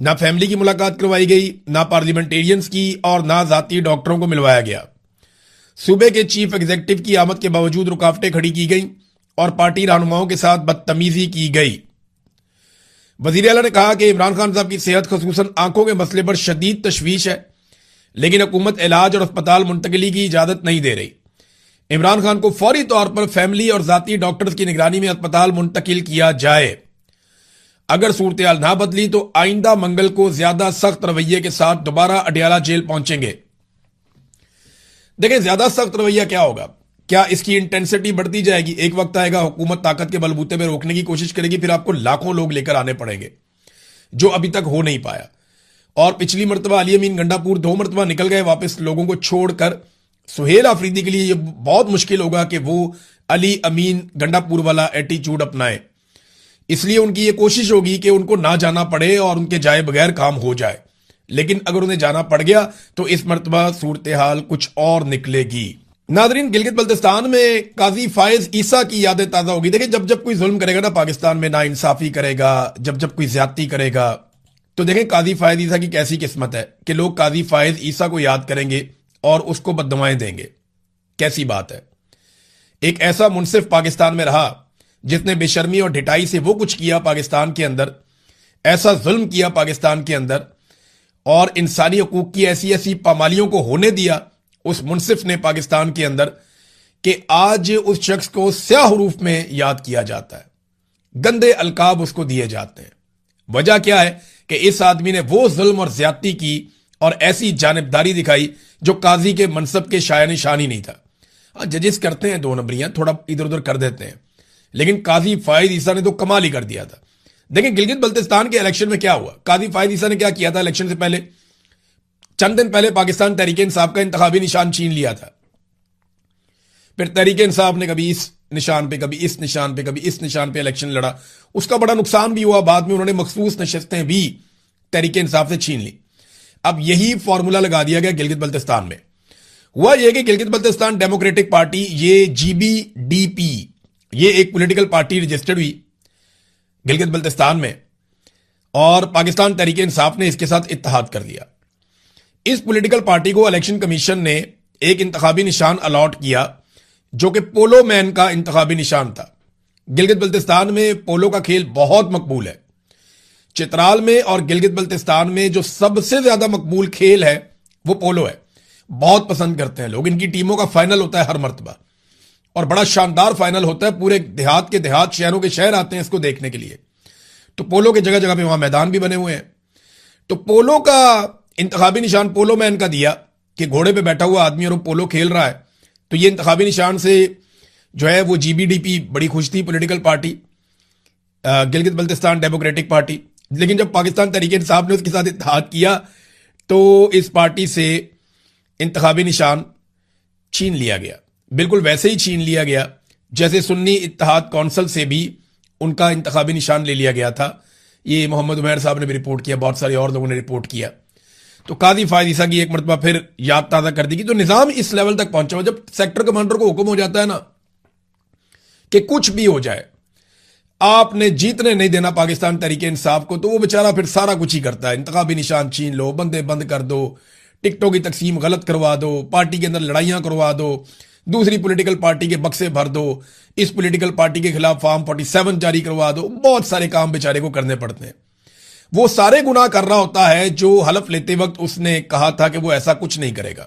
نہ فیملی کی ملاقات کروائی گئی، نہ پارلیمنٹیرینز کی، اور نہ ذاتی ڈاکٹروں کو ملوایا گیا۔ صوبے کے چیف ایگزیکٹو کی آمد کے باوجود رکاوٹیں کھڑی کی گئیں اور پارٹی رہنماؤں کے ساتھ بدتمیزی کی گئی۔ وزیر اعلیٰ نے کہا کہ عمران خان صاحب کی صحت خصوصاً آنکھوں کے مسئلے پر شدید تشویش ہے، لیکن حکومت علاج اور اسپتال منتقلی کی اجازت نہیں دے رہی۔ عمران خان کو فوری طور پر فیملی اور ذاتی ڈاکٹرز کی نگرانی میں اسپتال منتقل کیا جائے۔ اگر صورتحال نہ بدلی تو آئندہ منگل کو زیادہ سخت رویے کے ساتھ دوبارہ اڈیالہ جیل پہنچیں گے۔ دیکھیں زیادہ سخت رویہ کیا ہوگا، کیا اس کی انٹینسٹی بڑھتی جائے گی؟ ایک وقت آئے گا حکومت طاقت کے بلبوتے پہ روکنے کی کوشش کرے گی، پھر آپ کو لاکھوں لوگ لے کر آنے پڑیں گے جو ابھی تک ہو نہیں پایا۔ اور پچھلی مرتبہ علی امین گنڈا پور 2 مرتبہ نکل گئے واپس لوگوں کو چھوڑ کر۔ سہیل آفریدی کے لیے یہ بہت مشکل ہوگا کہ وہ علی امین گنڈا پور والا ایٹیچیوڈ اپنائے، اس لیے ان کی یہ کوشش ہوگی کہ ان کو نہ جانا پڑے اور ان کے جائے بغیر کام ہو جائے، لیکن اگر انہیں جانا پڑ گیا تو اس مرتبہ صورتحال کچھ اور نکلے گی۔ ناظرین، گلگت بلتستان میں قاضی فائز عیسیٰ کی یادیں تازہ ہوگی۔ دیکھیں جب کوئی ظلم کرے گا نا پاکستان میں، نا انصافی کرے گا، جب کوئی زیادتی کرے گا، تو دیکھیں قاضی فائز عیسیٰ کی کیسی قسمت ہے کہ لوگ قاضی فائز عیسیٰ کو یاد کریں گے اور اس کو بددعائیں دیں گے۔ کیسی بات ہے، ایک ایسا منصف پاکستان میں رہا جس نے بے شرمی اور ڈھٹائی سے وہ کچھ کیا پاکستان کے اندر، ایسا ظلم کیا پاکستان کے اندر اور انسانی حقوق کی ایسی پامالیوں کو ہونے دیا اس منصف نے پاکستان کے اندر کہ آج اس شخص کو سیاہ حروف میں یاد کیا جاتا ہے، گندے القاب اس کو دیے جاتے ہیں۔ وجہ کیا ہے کہ اس آدمی نے وہ ظلم اور زیادتی کی اور ایسی جانبداری دکھائی جو قاضی کے منصب کے شایان نشان ہی نہیں تھا۔ ججز کرتے ہیں 2 نمبریاں، تھوڑا ادھر ادھر کر دیتے ہیں، لیکن قاضی فائز عیسیٰ نے تو کمال ہی کر دیا تھا۔ دیکھیں گلگت بلتستان کے الیکشن میں کیا ہوا، قاضی فائز عیسیٰ نے کیا کیا تھا الیکشن سے پہلے، چند دن پہلے پاکستان تحریک انصاف کا انتخابی نشان چھین لیا تھا۔ پھر تحریک انصاف نے کبھی اس نشان پہ، کبھی اس نشان پہ، کبھی اس نشان پہ الیکشن لڑا، اس کا بڑا نقصان بھی ہوا، بعد میں انہوں نے مخصوص نشستیں بھی تحریک انصاف سے چھین لی۔ اب یہی فارمولا لگا دیا گیا گلگت بلتستان میں۔ ہوا یہ کہ گلگت بلتستان ڈیموکریٹک پارٹی، یہ GBDP، یہ ایک پولیٹیکل پارٹی رجسٹرڈ ہوئی گلگت بلتستان میں، اور پاکستان تحریک انصاف نے اس کے ساتھ اتحاد کر دیا۔ اس پولیٹیکل پارٹی کو الیکشن کمیشن نے ایک انتخابی نشان الاٹ کیا جو کہ پولو مین کا انتخابی نشان تھا۔ گلگت بلتستان میں پولو کا کھیل بہت مقبول ہے۔ چترال میں اور گلگت بلتستان میں جو سب سے زیادہ مقبول کھیل ہے وہ پولو ہے، بہت پسند کرتے ہیں لوگ۔ ان کی ٹیموں کا فائنل ہوتا ہے ہر مرتبہ، اور بڑا شاندار فائنل ہوتا ہے، پورے دیہات کے دیہات، شہروں کے شہر آتے ہیں اس کو دیکھنے کے لیے۔ تو پولو کے جگہ جگہ پہ وہاں میدان بھی بنے ہوئے ہیں۔ تو پولو کا انتخابی نشان پولو مین کا دیا کہ گھوڑے پہ بیٹھا ہوا آدمی اور وہ پولو کھیل رہا ہے، تو یہ انتخابی نشان سے جو ہے وہ GBDP بڑی خوش تھی، political party Gilgit Baltistan democratic party. لیکن جب پاکستان تحریک انصاف نے اس کے ساتھ اتحاد کیا تو اس پارٹی سے انتخابی نشان چھین لیا گیا، بالکل ویسے ہی چھین لیا گیا جیسے سنی اتحاد کونسل سے بھی ان کا انتخابی نشان لے لیا گیا تھا۔ یہ محمد عمیر صاحب نے بھی رپورٹ کیا، بہت سارے اور لوگوں نے رپورٹ کیا۔ تو قاضی فائز عیسیٰ کی ایک مرتبہ پھر یاد تازہ کر دی گئی۔ تو نظام اس لیول تک پہنچا ہوا، جب سیکٹر کمانڈر کو حکم ہو جاتا ہے نا کہ کچھ بھی ہو جائے، آپ نے جیتنے نہیں دینا پاکستان تحریک انصاف کو، تو وہ بیچارہ پھر سارا کچھ ہی کرتا ہے۔ انتخابی نشان چھین لو، بندے بند کر دو، ٹکٹوں کی تقسیم غلط کروا دو، پارٹی کے اندر لڑائیاں کروا دو، دوسری پولیٹیکل پارٹی کے بکسے بھر دو، اس پولیٹیکل پارٹی کے خلاف فارم 47 جاری کروا دو، بہت سارے کام بیچارے کو کرنے پڑتے ہیں۔ وہ سارے گناہ کر رہا ہوتا ہے جو حلف لیتے وقت اس نے کہا تھا کہ وہ ایسا کچھ نہیں کرے گا۔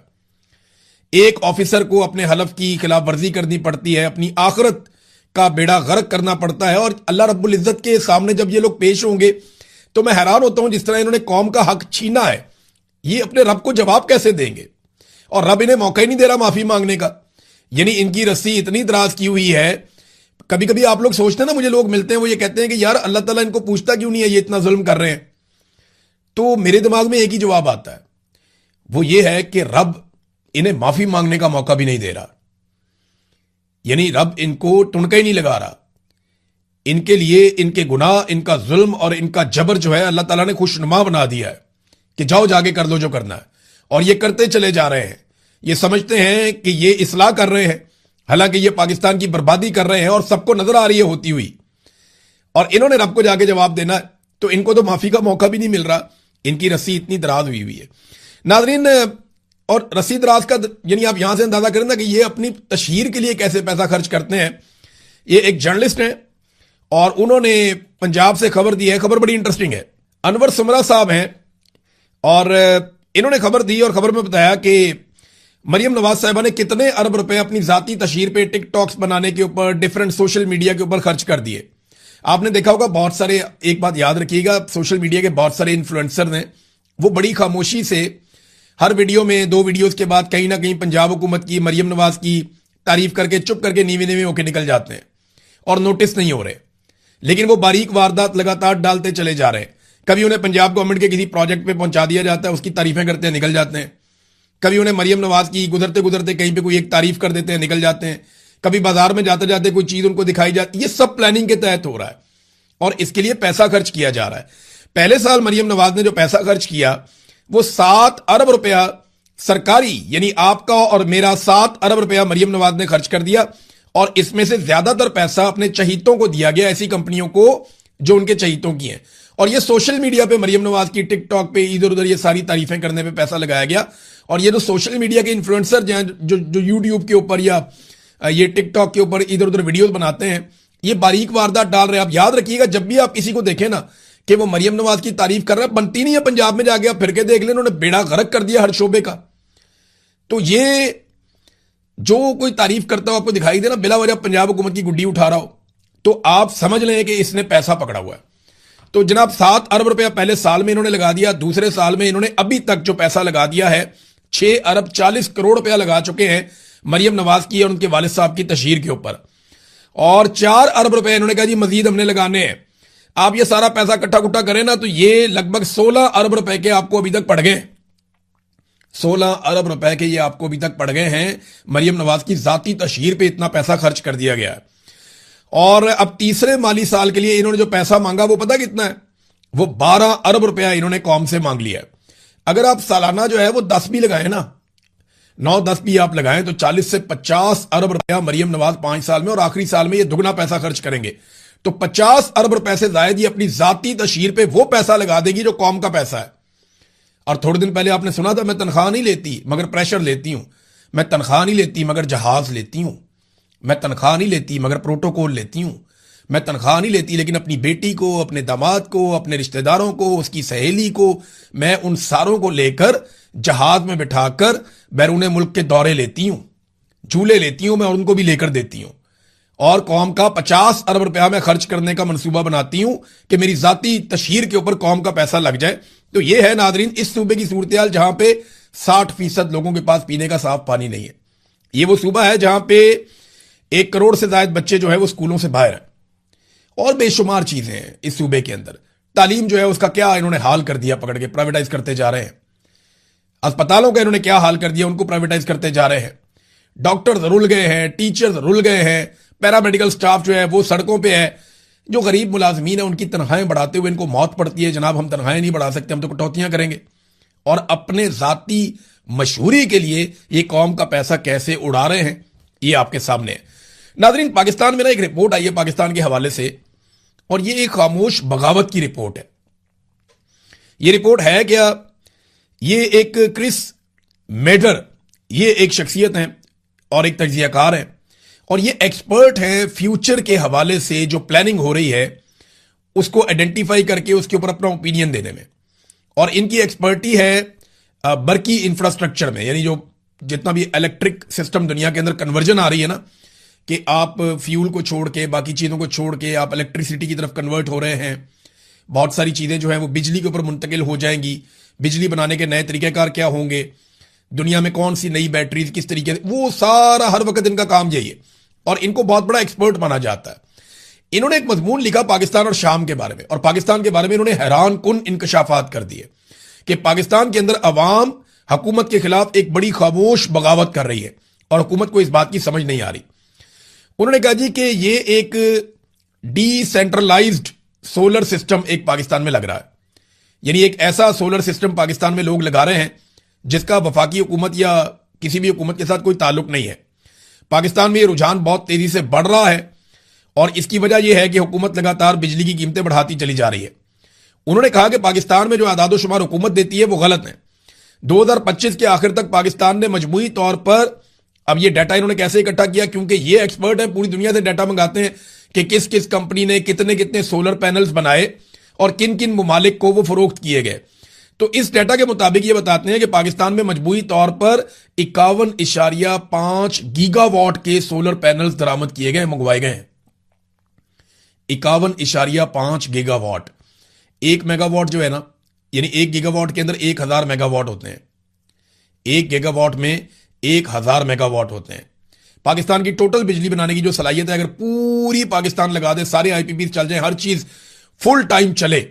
ایک آفیسر کو اپنے حلف کی خلاف ورزی کرنی پڑتی ہے، اپنی آخرت کا بیڑا غرق کرنا پڑتا ہے، اور اللہ رب العزت کے سامنے جب یہ لوگ پیش ہوں گے تو میں حیران ہوتا ہوں جس طرح انہوں نے قوم کا حق چھینا ہے، یہ اپنے رب کو جواب کیسے دیں گے؟ اور رب انہیں موقع ہی نہیں دے رہا معافی مانگنے کا۔ یعنی ان کی رسی اتنی دراز کی ہوئی ہے۔ کبھی کبھی آپ لوگ سوچتے ہیں نا، مجھے لوگ ملتے ہیں وہ یہ کہتے ہیں کہ یار اللہ تعالیٰ ان کو پوچھتا کیوں نہیں ہے، یہ اتنا ظلم کر رہے ہیں؟ تو میرے دماغ میں ایک ہی جواب آتا ہے، وہ یہ ہے کہ رب انہیں معافی مانگنے کا موقع بھی نہیں دے رہا۔ یعنی رب ان کو ٹنکا ہی نہیں لگا رہا۔ ان کے لیے ان کے گناہ، ان کا ظلم اور ان کا جبر جو ہے اللہ تعالیٰ نے خوشنما بنا دیا ہے کہ جاؤ جا کے کر لو جو کرنا ہے، اور یہ کرتے چلے جا رہے ہیں۔ یہ سمجھتے ہیں کہ یہ اصلاح کر رہے ہیں، حالانکہ یہ پاکستان کی بربادی کر رہے ہیں اور سب کو نظر آ رہی ہے ہوتی ہوئی، اور انہوں نے رب کو جا کے جواب دینا ہے، تو ان کو تو معافی کا موقع بھی نہیں مل رہا۔ ان کی رسی اتنی دراز ہوئی ہے ناظرین. اور رسی دراز کا یعنی آپ یہاں سے اندازہ کریں نا کہ یہ اپنی تشہیر کے لیے کیسے پیسہ خرچ کرتے ہیں. یہ ایک جرنلسٹ ہیں اور انہوں نے پنجاب سے خبر دی ہے. خبر بڑی انٹرسٹنگ ہے. انور سمرا صاحب ہیں اور انہوں نے خبر دی اور خبر میں بتایا کہ مریم نواز صاحبہ نے کتنے ارب روپے اپنی ذاتی تشہیر پہ ٹک ٹاکس بنانے کے اوپر ڈیفرنٹ سوشل میڈیا کے اوپر خرچ کر دیے. آپ نے دیکھا ہوگا بہت سارے, ایک بات یاد رکھیے گا, سوشل میڈیا کے بہت سارے انفلوئنسر ہیں وہ بڑی خاموشی سے ہر ویڈیو میں 2 ویڈیوز کے بعد کہیں نہ کہیں پنجاب حکومت کی, مریم نواز کی تعریف کر کے چپ کر کے نیوے نیوے ہو کے نکل جاتے ہیں اور نوٹس نہیں ہو رہے. لیکن وہ باریک واردات لگاتار ڈالتے چلے جا رہے ہیں. کبھی انہیں پنجاب گورنمنٹ کے کسی پروجیکٹ پہ پہنچا دیا جاتا ہے, اس کی تعریفیں کرتے ہیں, نکل جاتے ہیں. کبھی انہیں مریم نواز کی گزرتے گزرتے کہیں پہ کوئی ایک تعریف کر دیتے ہیں, نکل جاتے ہیں. کبھی بازار میں جاتے جاتے کوئی چیز ان کو دکھائی جاتی ہے. یہ سب پلاننگ کے تحت ہو رہا ہے اور اس کے لیے پیسہ خرچ کیا جا رہا ہے. پہلے سال مریم نواز نے جو پیسہ خرچ کیا وہ 7 ارب روپیہ سرکاری, یعنی آپ کا اور میرا 7 ارب روپیہ مریم نواز نے خرچ کر دیا. اور اس میں سے زیادہ تر پیسہ اپنے چہیتوں کو دیا گیا, ایسی کمپنیوں کو جو ان کے چہیتوں کی ہیں. اور یہ سوشل میڈیا پہ مریم نواز کی ٹک ٹاک پہ ادھر ادھر یہ ساری تعریفیں کرنے پہ پیسہ لگایا گیا. اور یہ جو سوشل میڈیا کے انفلوئنسر جو یوٹیوب کے اوپر یا یہ ٹک ٹاک کے اوپر ادھر ادھر ویڈیوز بناتے ہیں, یہ باریک واردات ڈال رہے ہیں. آپ یاد رکھیے گا جب بھی آپ کسی کو دیکھیں نا کہ وہ مریم نواز کی تعریف کر رہا ہے, بنتی نہیں ہے. پنجاب میں جا کے آپ پھر کے دیکھ لیں, انہوں نے بیڑا غرق کر دیا ہر شعبے کا. تو یہ جو کوئی تعریف کرتا ہو آپ کو دکھائی دے نا بلا وجہ پنجاب حکومت کی گڈی اٹھا رہا ہو, تو آپ سمجھ لیں کہ اس نے پیسہ پکڑا ہوا ہے. تو جناب 7 ارب روپیہ پہلے سال میں انہوں نے لگا دیا. دوسرے سال میں انہوں نے ابھی تک جو پیسہ لگا دیا ہے 6 ارب 40 کروڑ روپیہ لگا چکے ہیں مریم نواز کی اور ان کے والد صاحب کی تشہیر کے اوپر. اور 4 ارب روپے انہوں نے کہا جی مزید ہم نے لگانے ہیں. آپ یہ سارا پیسہ اکٹھا کٹھا کریں نا تو یہ لگ بھگ 16 ارب روپے کے آپ کو ابھی تک پڑ گئے. 16 ارب روپے کے یہ آپ کو ابھی تک پڑ گئے ہیں. مریم نواز کی ذاتی تشہیر پہ اتنا پیسہ خرچ کر دیا گیا ہے. اور اب تیسرے مالی سال کے لیے انہوں نے جو پیسہ مانگا وہ پتہ کتنا ہے؟ وہ 12 ارب روپیہ انہوں نے قوم سے مانگ لیا ہے. اگر آپ سالانہ جو ہے وہ 10 بھی لگائیں نا, 9-10 بھی آپ لگائیں تو 40 سے 50 ارب روپیہ مریم نواز 5 سال میں, اور آخری سال میں یہ دگنا پیسہ خرچ کریں گے. تو 50 ارب روپے سے زائد یہ اپنی ذاتی تشہیر پہ وہ پیسہ لگا دے گی جو قوم کا پیسہ ہے. اور تھوڑے دن پہلے آپ نے سنا تھا میں تنخواہ نہیں لیتی مگر پریشر لیتی ہوں, میں تنخواہ نہیں لیتی مگر جہاز لیتی ہوں, میں تنخواہ نہیں لیتی مگر پروٹوکول لیتی ہوں, میں تنخواہ نہیں لیتی لیکن اپنی بیٹی کو, اپنے داماد کو, اپنے رشتہ داروں کو, اس کی سہیلی کو, میں ان ساروں کو لے کر جہاز میں بٹھا کر بیرون ملک کے دورے لیتی ہوں, جھولے لیتی ہوں, میں ان کو بھی لے کر دیتی ہوں. اور قوم کا 50 ارب روپیہ میں خرچ کرنے کا منصوبہ بناتی ہوں کہ میری ذاتی تشہیر کے اوپر قوم کا پیسہ لگ جائے. تو یہ ہے ناظرین اس صوبے کی صورتحال جہاں پہ 60% لوگوں کے پاس پینے کا صاف پانی نہیں ہے. یہ وہ صوبہ ہے جہاں پہ 1 کروڑ سے زائد بچے جو ہے وہ اسکولوں سے باہر ہیں, اور بے شمار چیزیں ہیں اس صوبے کے اندر. تعلیم جو ہے اس کا کیا انہوں نے حال کر دیا, پکڑ کے پرائیویٹائز کرتے جا رہے ہیں. اسپتالوں کا انہوں نے کیا حال کر دیا, ان کو پرائیویٹائز کرتے جا رہے ہیں. ڈاکٹرز رول گئے ہیں, ٹیچرز رول گئے ہیں, پیرامیڈیکل سٹاف جو ہے وہ سڑکوں پہ ہے. جو غریب ملازمین ہیں ان کی تنخواہیں بڑھاتے ہوئے ان کو موت پڑتی ہے, جناب ہم تنخواہیں نہیں بڑھا سکتے, ہم تو کٹوتیاں کریں گے. اور اپنے ذاتی مشہوری کے لیے یہ قوم کا پیسہ کیسے اڑا رہے ہیں یہ آپ کے سامنے ہے. ناظرین پاکستان میں نا ایک رپورٹ آئی ہے پاکستان کے حوالے سے, اور یہ ایک خاموش بغاوت کی رپورٹ ہے. یہ رپورٹ ہے کیا, یہ ایک کرس میڈر, یہ ایک شخصیت ہیں اور ایک تجزیہ کار ہیں, اور یہ ایکسپرٹ ہیں فیوچر کے حوالے سے جو پلاننگ ہو رہی ہے اس کو آئیڈینٹیفائی کر کے اس کے اوپر اپنا اوپینین دینے میں. اور ان کی ایکسپرٹی ہے برقی انفراسٹرکچر میں, یعنی جو جتنا بھی الیکٹرک سسٹم دنیا کے اندر کنورژن آ رہی ہے نا, کہ آپ فیول کو چھوڑ کے باقی چیزوں کو چھوڑ کے آپ الیکٹریسٹی کی طرف کنورٹ ہو رہے ہیں. بہت ساری چیزیں جو ہیں وہ بجلی کے اوپر منتقل ہو جائیں گی. بجلی بنانے کے نئے طریقہ کار کیا ہوں گے, دنیا میں کون سی نئی بیٹریز کس طریقے سے, وہ سارا ہر وقت ان کا کام یہی ہے, اور ان کو بہت بڑا ایکسپرٹ مانا جاتا ہے. انہوں نے ایک مضمون لکھا پاکستان اور شام کے بارے میں, اور پاکستان کے بارے میں انہوں نے حیران کن انکشافات کر دیے کہ پاکستان کے اندر عوام حکومت کے خلاف ایک بڑی خاموش بغاوت کر رہی ہے, اور حکومت کو اس بات کی سمجھ نہیں آ رہی. انہوں نے کہا جی کہ یہ ایک ڈی سینٹرلائزڈ سولر سسٹم ایک پاکستان میں لگ رہا ہے, یعنی ایک ایسا سولر سسٹم پاکستان میں لوگ لگا رہے ہیں جس کا وفاقی حکومت یا کسی بھی حکومت کے ساتھ کوئی تعلق نہیں ہے. پاکستان میں یہ رجحان بہت تیزی سے بڑھ رہا ہے, اور اس کی وجہ یہ ہے کہ حکومت لگاتار بجلی کی قیمتیں بڑھاتی چلی جا رہی ہے. انہوں نے کہا کہ پاکستان میں جو اعداد و شمار حکومت دیتی ہے وہ غلط ہے. 2025 کے آخر تک پاکستان نے مجموعی طور پر، اب یہ ڈیٹا انہوں نے کیسے اکٹھا کیا، کیونکہ یہ ایکسپرٹ ہیں، پوری دنیا سے ڈیٹا منگاتے ہیں کہ کس کس کمپنی نے کتنے سولر پینلز بنائے اور کن کن ممالک کو وہ فروخت کیے گئے. تو اس ڈیٹا کے مطابق یہ بتاتے ہیں کہ پاکستان میں مجموعی طور پر 51.5 گیگا واٹ کے سولر پینلز درآمد کیے گئے، منگوائے گئے ہیں. 51.5 گیگا واٹ. 1 میگا واٹ جو ہے نا، یعنی 1 گیگا واٹ کے اندر 1000 میگا واٹ ہوتے ہیں. 1 گیگا واٹ میں 1000 میگا واٹ ہوتے ہیں. پاکستان کی ٹوٹل بجلی بنانے کی جو صلاحیت ہے، اگر پوری پاکستان لگا دے، سارے آئی پی پی چل جائیں، ہر چیز فل ٹائم چلے،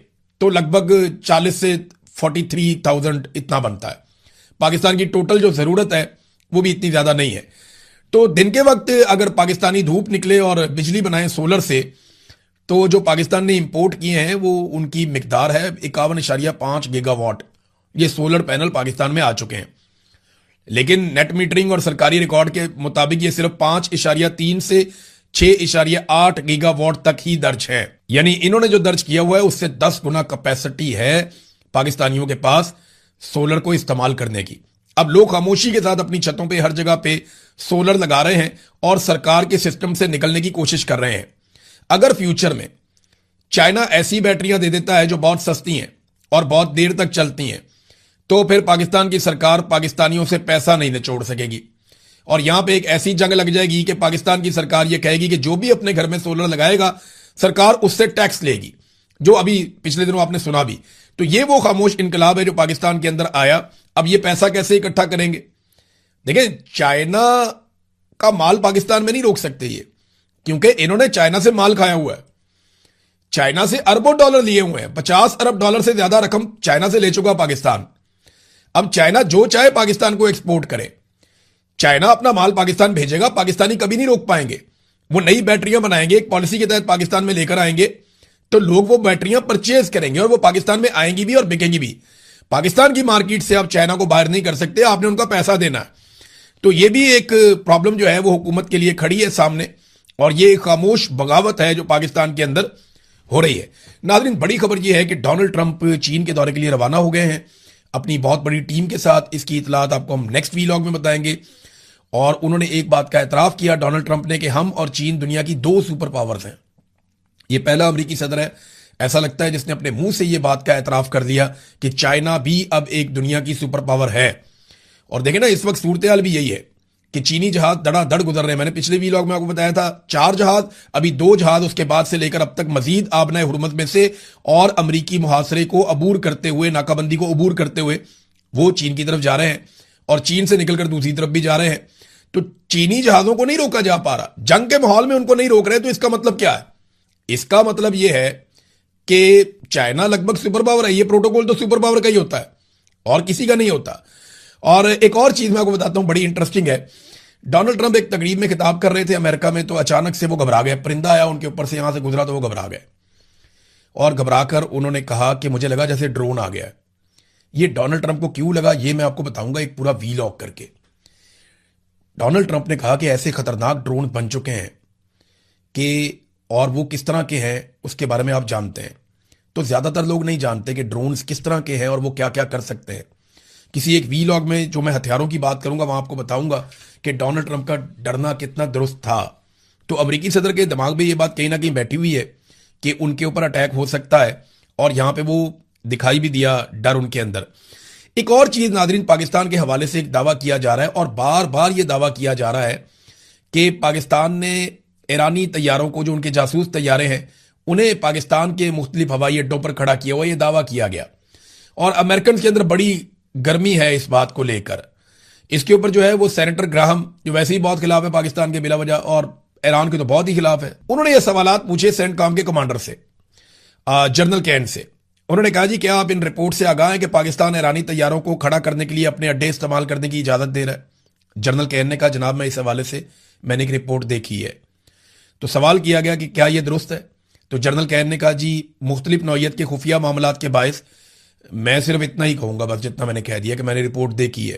تو لگ بھگ 40 سے 43,000 اتنا بنتا ہے. پاکستان کی ٹوٹل جو ضرورت ہے وہ بھی اتنی زیادہ نہیں ہے. تو دن کے وقت اگر پاکستانی دھوپ نکلے اور بجلی بنائیں سولر سے، تو جو پاکستان نے امپورٹ کیے ہیں وہ ان کی مقدار ہے 51.5 گیگا واٹ. یہ سولر پینل پاکستان میں آ چکے ہیں. لیکن نیٹ میٹرنگ اور سرکاری ریکارڈ کے مطابق یہ صرف 5.3 سے 6.8 گیگا واٹ تک ہی درج ہے. یعنی انہوں نے جو درج کیا ہوا ہے اس سے 10 گنا کیپیسٹی ہے پاکستانیوں کے پاس سولر کو استعمال کرنے کی. اب لوگ خاموشی کے ساتھ اپنی چھتوں پہ ہر جگہ پہ سولر لگا رہے ہیں اور سرکار کے سسٹم سے نکلنے کی کوشش کر رہے ہیں. اگر فیوچر میں چائنا ایسی بیٹریاں دے دیتا ہے جو بہت سستی ہیں اور بہت دیر تک چلتی ہیں، تو پھر پاکستان کی سرکار پاکستانیوں سے پیسہ نہیں نچوڑ سکے گی. اور یہاں پہ ایک ایسی جنگ لگ جائے گی کہ پاکستان کی سرکار یہ کہے گی کہ جو بھی اپنے گھر میں سولر لگائے گا سرکار اس سے ٹیکس لے گی، جو ابھی پچھلے دنوں آپ نے سنا بھی. تو یہ وہ خاموش انقلاب ہے جو پاکستان کے اندر آیا. اب یہ پیسہ کیسے اکٹھا کریں گے؟ دیکھیں، چائنا کا مال پاکستان میں نہیں روک سکتے یہ، کیونکہ انہوں نے چائنا سے مال کھایا ہوا ہے. چائنا سے اربوں ڈالر لیے ہوئے ہیں. 50 ارب ڈالر سے زیادہ رقم چائنا سے لے چکا پاکستان. اب چائنا جو چاہے پاکستان کو ایکسپورٹ کرے. چائنا اپنا مال پاکستان بھیجے گا، پاکستانی کبھی نہیں روک پائیں گے. وہ نئی بیٹریاں بنائیں گے، ایک پالیسی کے تحت پاکستان میں لے کر آئیں گے، تو لوگ وہ بیٹریاں پرچیز کریں گے اور وہ پاکستان میں آئیں گی بھی اور بکیں گی بھی. پاکستان کی مارکیٹ سے آپ چائنا کو باہر نہیں کر سکتے، آپ نے ان کا پیسہ دینا ہے. تو یہ بھی ایک پرابلم جو ہے وہ حکومت کے لیے کھڑی ہے سامنے، اور یہ خاموش بغاوت ہے جو پاکستان کے اندر ہو رہی ہے. ناظرین، بڑی خبر یہ ہے کہ ڈونلڈ ٹرمپ چین کے دورے کے لیے روانہ ہو گئے ہیں اپنی بہت بڑی ٹیم کے ساتھ. اس کی اطلاعات آپ کو ہم نیکسٹ ویلاگ میں بتائیں گے. اور انہوں نے ایک بات کا اعتراف کیا ڈونلڈ ٹرمپ نے کہ ہم اور چین دنیا کی 2 سپر پاورز ہیں. یہ پہلا امریکی صدر ہے ایسا لگتا ہے جس نے اپنے منہ سے یہ بات کا اعتراف کر دیا کہ چائنا بھی اب ایک دنیا کی سپر پاور ہے. اور دیکھیں نا، اس وقت صورتحال بھی یہی ہے کہ چینی جہاز دڑا دڑ گزر رہے ہیں. میں نے پچھلے ویلاگ میں آپ کو بتایا تھا 4 جہاز، ابھی 2 جہاز اس کے بعد سے لے کر اب تک مزید آبنائے حرمت میں سے اور امریکی محاصرے کو عبور کرتے ہوئے، ناکہ بندی کو عبور کرتے ہوئے وہ چین کی طرف جا رہے ہیں، اور چین سے نکل کر دوسری طرف بھی جا رہے ہیں. تو چینی جہازوں کو نہیں روکا جا پا رہا، جنگ کے ماحول میں ان کو نہیں روک رہے. تو اس کا مطلب کیا ہے؟ اس کا مطلب یہ ہے کہ چائنا لگ بھگ سپر پاور ہے. یہ پروٹوکول تو سپر پاور کا ہی ہوتا ہے اور کسی کا نہیں ہوتا. اور ایک اور چیز میں آپ کو بتاتا ہوں، بڑی انٹرسٹنگ ہے. ڈونلڈ ٹرمپ ایک تقریب میں خطاب کر رہے تھے امریکہ میں، تو اچانک سے وہ گھبرا گئے. پرندہ آیا ان کے اوپر سے، یہاں سے گزرا تو وہ گھبرا گئے، اور گھبرا کر انہوں نے کہا کہ مجھے لگا جیسے ڈرون آ گیا ہے. یہ ڈونلڈ ٹرمپ کو کیوں لگا یہ میں آپ کو بتاؤں گا ایک پورا ویلاگ کر کے. ڈونلڈ ٹرمپ نے کہا کہ ایسے خطرناک ڈرون بن چکے ہیں کہ، اور وہ کس طرح کے ہیں اس کے بارے میں آپ جانتے ہیں. تو زیادہ تر لوگ نہیں جانتے کہ ڈرونز کس طرح کے ہیں اور وہ کیا کیا کر سکتے ہیں. کسی ایک ویلاگ میں جو میں ہتھیاروں کی بات کروں گا وہاں آپ کو بتاؤں گا کہ ڈونلڈ ٹرمپ کا ڈرنا کتنا درست تھا. تو امریکی صدر کے دماغ میں یہ بات کہیں نہ کہیں بیٹھی ہوئی ہے کہ ان کے اوپر اٹیک ہو سکتا ہے، اور یہاں پہ وہ دکھائی بھی دیا ڈر ان کے اندر. ایک اور چیز ناظرین، پاکستان کے حوالے سے ایک دعویٰ کیا جا رہا ہے، اور بار بار یہ دعویٰ کیا جا رہا ہے کہ پاکستان نے ایرانی طیاروں کو، جو ان کے جاسوس طیارے ہیں، انہیں پاکستان کے مختلف ہوائی اڈوں پر کھڑا کیا ہوا، یہ دعویٰ کیا گیا. اور امریکنز کے اندر بڑی گرمی ہے اس بات کو لے کر. اس کے اوپر جو ہے وہ سینیٹر گراہم، جو ویسے ہی بہت خلاف ہے پاکستان کے بلا وجہ، اور ایران کے تو بہت ہی خلاف ہے، انہوں نے یہ سوالات پوچھے سینٹ کام کے کمانڈر سے، جنرل کین سے. انہوں نے کہا جی کیا آپ ان رپورٹ سے آگاہ ہیں کہ پاکستان ایرانی طیاروں کو کھڑا کرنے کے لیے اپنے اڈے استعمال کرنے کی اجازت دے رہا ہے؟ جنرل کین نے کہا جناب میں اس حوالے سے میں نے ایک رپورٹ دیکھی ہے. تو سوال کیا گیا کہ کیا یہ درست ہے؟ تو جنرل کین نے کہا جی مختلف نوعیت کے خفیہ معاملات کے باعث میں صرف اتنا ہی کہوں گا بس جتنا میں نے کہہ دیا کہ میں نے رپورٹ دیکھی ہے.